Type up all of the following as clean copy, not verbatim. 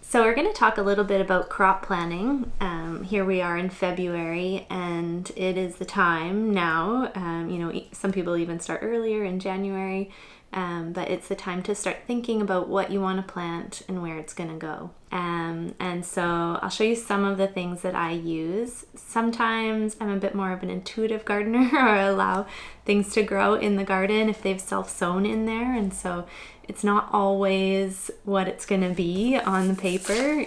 So we're going to talk a little bit about crop planning. Here we are in February, and it is the time now. Some people even start earlier in January, but it's the time to start thinking about what you want to plant and where it's going to go. And so I'll show you some of the things that I use. Sometimes I'm a bit more of an intuitive gardener, or allow things to grow in the garden if they've self-sown in there, and so it's not always what it's going to be on the paper,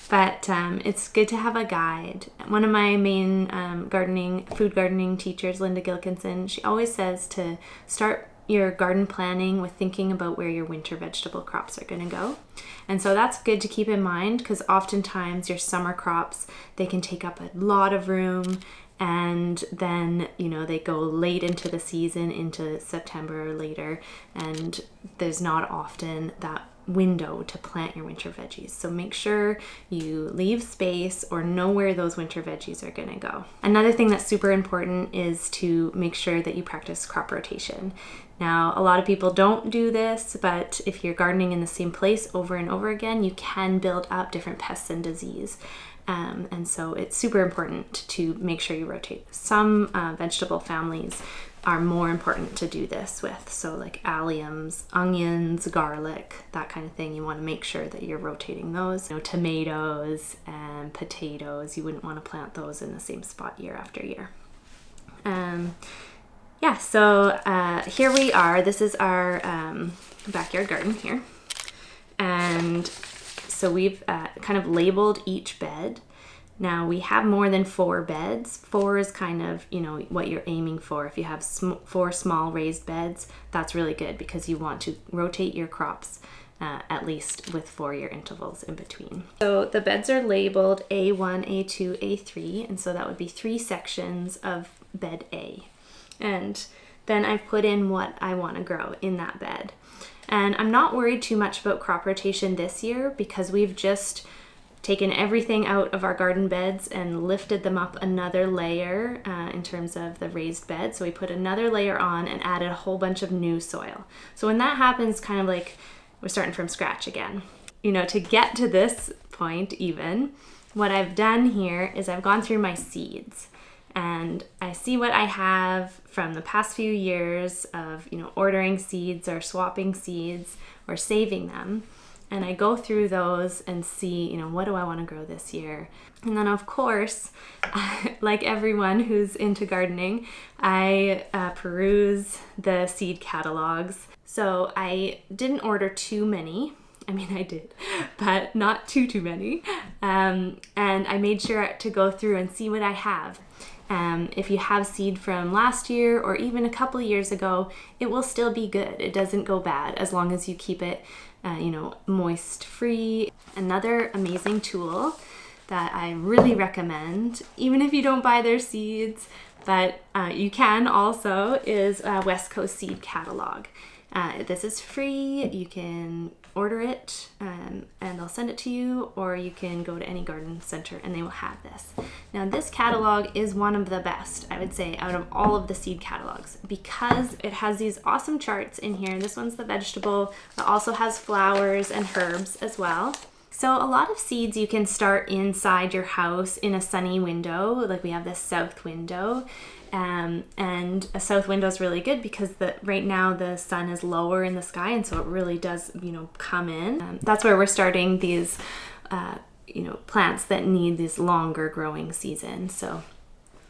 but it's good to have a guide. One of my main food gardening teachers, Linda Gilkinson, she always says to start your garden planning with thinking about where your winter vegetable crops are going to go. And so that's good to keep in mind, because oftentimes your summer crops, they can take up a lot of room, and then they go late into the season, into September or later, and there's not often that window to plant your winter veggies. So make sure you leave space or know where those winter veggies are going to go. Another thing that's super important is to make sure that you practice crop rotation. Now, a lot of people don't do this, but if you're gardening in the same place over and over again, you can build up different pests and disease. And so it's super important to make sure you rotate. Some vegetable families are more important to do this with. So like alliums, onions, garlic, that kind of thing. You want to make sure that you're rotating those. Tomatoes and potatoes, you wouldn't want to plant those in the same spot year after year. So here we are. This is our backyard garden here. And so we've kind of labeled each bed. Now we have more than 4 beds. 4 is kind of, what you're aiming for. If you have 4 small raised beds, that's really good, because you want to rotate your crops at least with 4-year intervals in between. So the beds are labeled A1, A2, A3, and so that would be 3 sections of bed A. And then I've put in what I want to grow in that bed. And I'm not worried too much about crop rotation this year, because we've just taken everything out of our garden beds and lifted them up another layer in terms of the raised bed. So we put another layer on and added a whole bunch of new soil. So when that happens, kind of like we're starting from scratch again. To get to this point even, what I've done here is I've gone through my seeds. And I see what I have from the past few years of, ordering seeds or swapping seeds or saving them. And I go through those and see, what do I want to grow this year? And then, of course, like everyone who's into gardening, I peruse the seed catalogs. So I didn't order too many. I mean, I did, but not too many. And I made sure to go through and see what I have. If you have seed from last year or even a couple of years ago, it will still be good. It doesn't go bad as long as you keep it, moist free. Another amazing tool that I really recommend, even if you don't buy their seeds, but you can also, is West Coast Seed Catalog. This is free. You can order it and they'll send it to you, or you can go to any garden center and they will have this. Now this catalog is one of the best, I would say, out of all of the seed catalogs, because it has these awesome charts in here. This one's the vegetable. It also has flowers and herbs as well. So a lot of seeds you can start inside your house in a sunny window, like we have this south window. And a south window is really good because right now the sun is lower in the sky, and so it really does, come in. That's where we're starting these, plants that need this longer growing season. So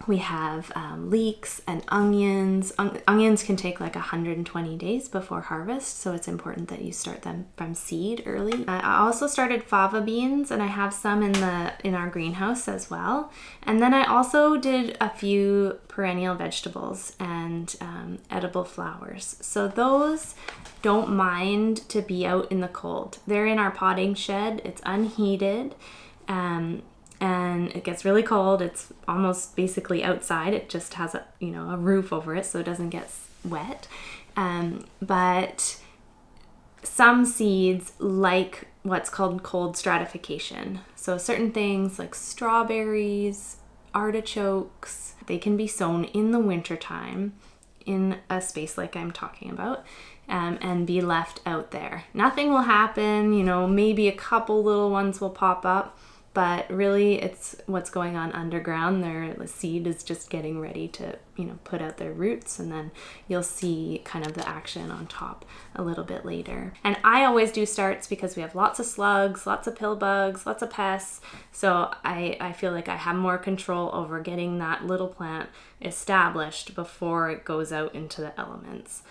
we have leeks and onions. Onions can take like 120 days before harvest, so it's important that you start them from seed early. I also started fava beans, and I have some in our greenhouse as well. And then I also did a few perennial vegetables and edible flowers. So those don't mind to be out in the cold. They're in our potting shed. It's unheated. And it gets really cold. It's almost basically outside. It just has a roof over it, so it doesn't get wet. But some seeds like what's called cold stratification. So certain things like strawberries, artichokes, they can be sown in the wintertime in a space like I'm talking about, and be left out there. Nothing will happen, you know, maybe a couple little ones will pop up, but really it's what's going on underground. The seed is just getting ready to, you know, put out their roots, and then you'll see kind of the action on top a little bit later. And I always do starts because we have lots of slugs, lots of pill bugs, lots of pests. So I feel like I have more control over getting that little plant established before it goes out into the elements.